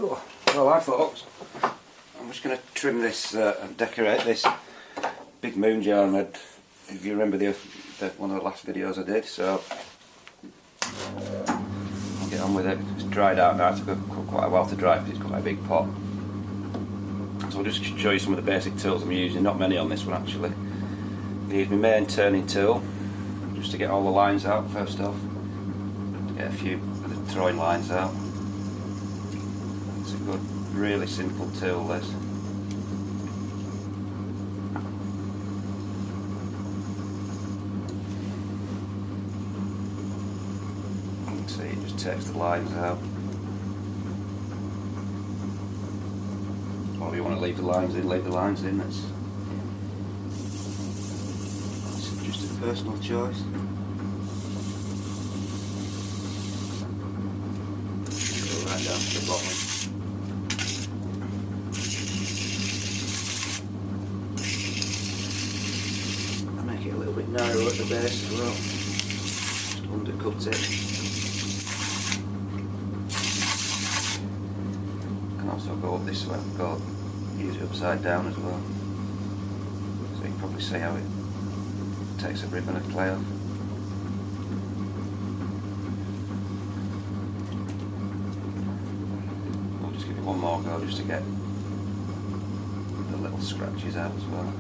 Well, I thought I'm just going to trim this and decorate this big moon jar I made, if you remember one of the last videos I did, so I'll get on with it. It's dried out now, it took quite a while to dry because it's quite a big pot. So I'll just show you some of the basic tools I'm using, not many on this one actually. I use my main turning tool, just to get all the lines out first off, to get a few of the throwing lines out. It's a good, really simple tool this. You can see it just takes the lines out. Or if you want to leave the lines in, leave the lines in. That's just a personal choice. Go right down to the bottom. Make it a little bit narrower at the base as well. Just undercut it. Can also go up this way, use it upside down as well. So you can probably see how it takes a ribbon of clay off. I'll just give it one more go just to get the little scratches out as well.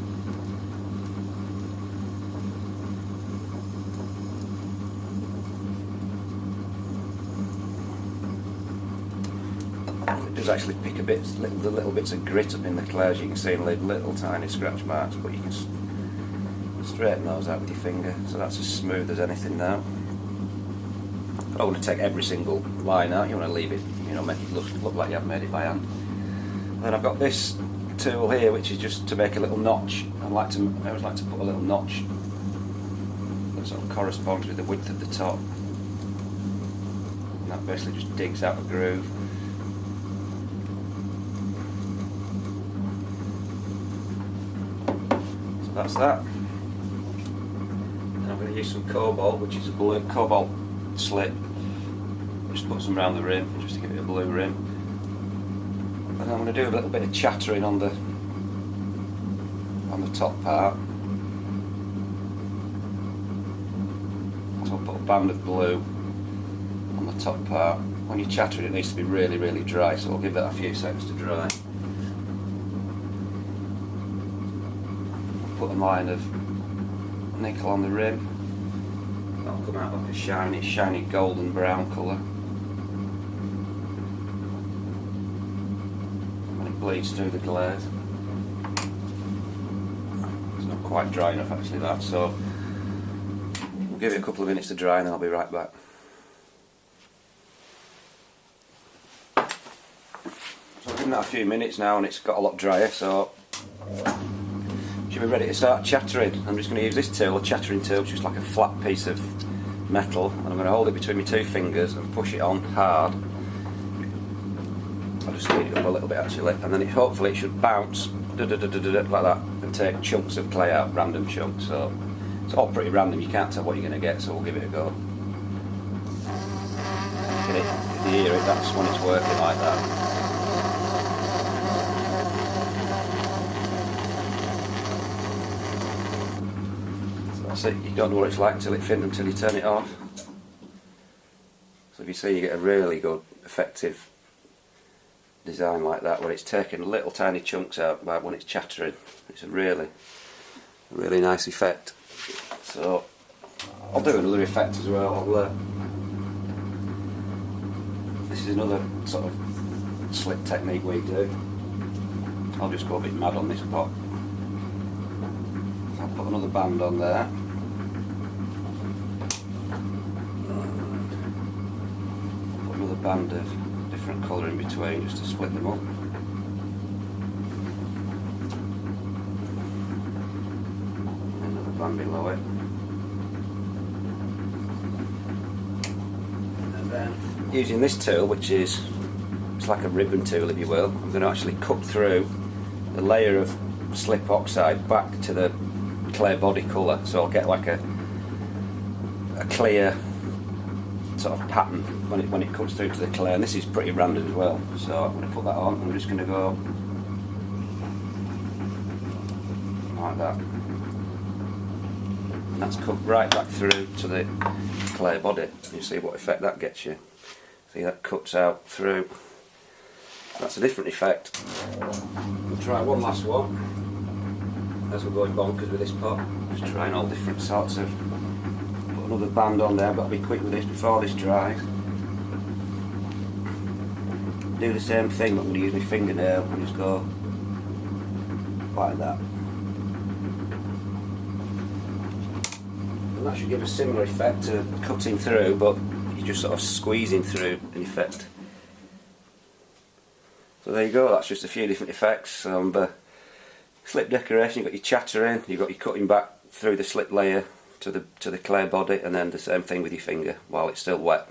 It does actually pick the little bits of grit up in the clay, as you can see, and leave little tiny scratch marks, but you can straighten those out with your finger, so that's as smooth as anything now. I don't want to take every single line out, you want to leave it, you know, make it look like you have made it by hand. Then I've got this tool here, which is just to make a little notch. I always like to put a little notch that sort of corresponds with the width of the top. And that basically just digs out a groove. So that's that. And I'm going to use some cobalt, which is a blue Cobalt Slip. Just put some around the rim, just to give it a blue rim. And I'm going to do a little bit of chattering on the top part. So I'll put a band of blue on the top part. When you're chattering, it needs to be really, really dry, so I'll give that a few seconds to dry. Put a line of nickel on the rim. That'll come out like a shiny golden brown colour. And it bleeds through the glaze. It's not quite dry enough actually, that, so we'll give it a couple of minutes to dry and then I'll be right back. So I've given that a few minutes now and it's got a lot drier, so should be ready to start chattering. I'm just going to use this tool, a chattering tool, which is like a flat piece of metal, and I'm going to hold it between my two fingers and push it on hard. I'll just speed it up a little bit actually, and then hopefully it should bounce like that and take chunks of clay out, random chunks. So it's all pretty random, you can't tell what you're going to get, so we'll give it a go. If you hear it, that's when it's working like that. That's it, you don't know what it's like until you turn it off. So if you see, you get a really good, effective design like that, where it's taking little tiny chunks out by when it's chattering. It's a really nice effect. So I'll do another effect as well. This is another sort of slip technique we do. I'll just go a bit mad on this pot. I'll put another band on there. Put another band of different colour in between just to split them up. Another band below it. And then using this tool, which is it's like a ribbon tool if you will, I'm going to actually cut through the layer of slip oxide back to the clay body colour, so I'll get like a clear sort of pattern when it cuts through to the clay, and this is pretty random as well. So I'm going to put that on. I'm just going to go like that, and that's cut right back through to the clay body. You see what effect that gets you. See, that cuts out through. That's a different effect. We'll try one last one as we're going bonkers with this pot. Just trying all different sorts of. Put another band on there. I've got to be quick with this before this dries. Do the same thing, but I'm going to use my fingernail and just go like that. And that should give a similar effect to cutting through, but you're just sort of squeezing through in effect. So there you go, that's just a few different effects. Slip decoration, you've got your chattering, you've got your cutting back through the slip layer to the clay body, and then the same thing with your finger while it's still wet.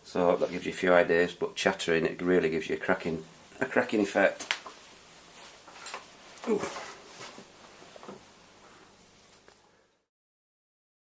So that gives you a few ideas, but chattering, it really gives you a cracking effect. Ooh.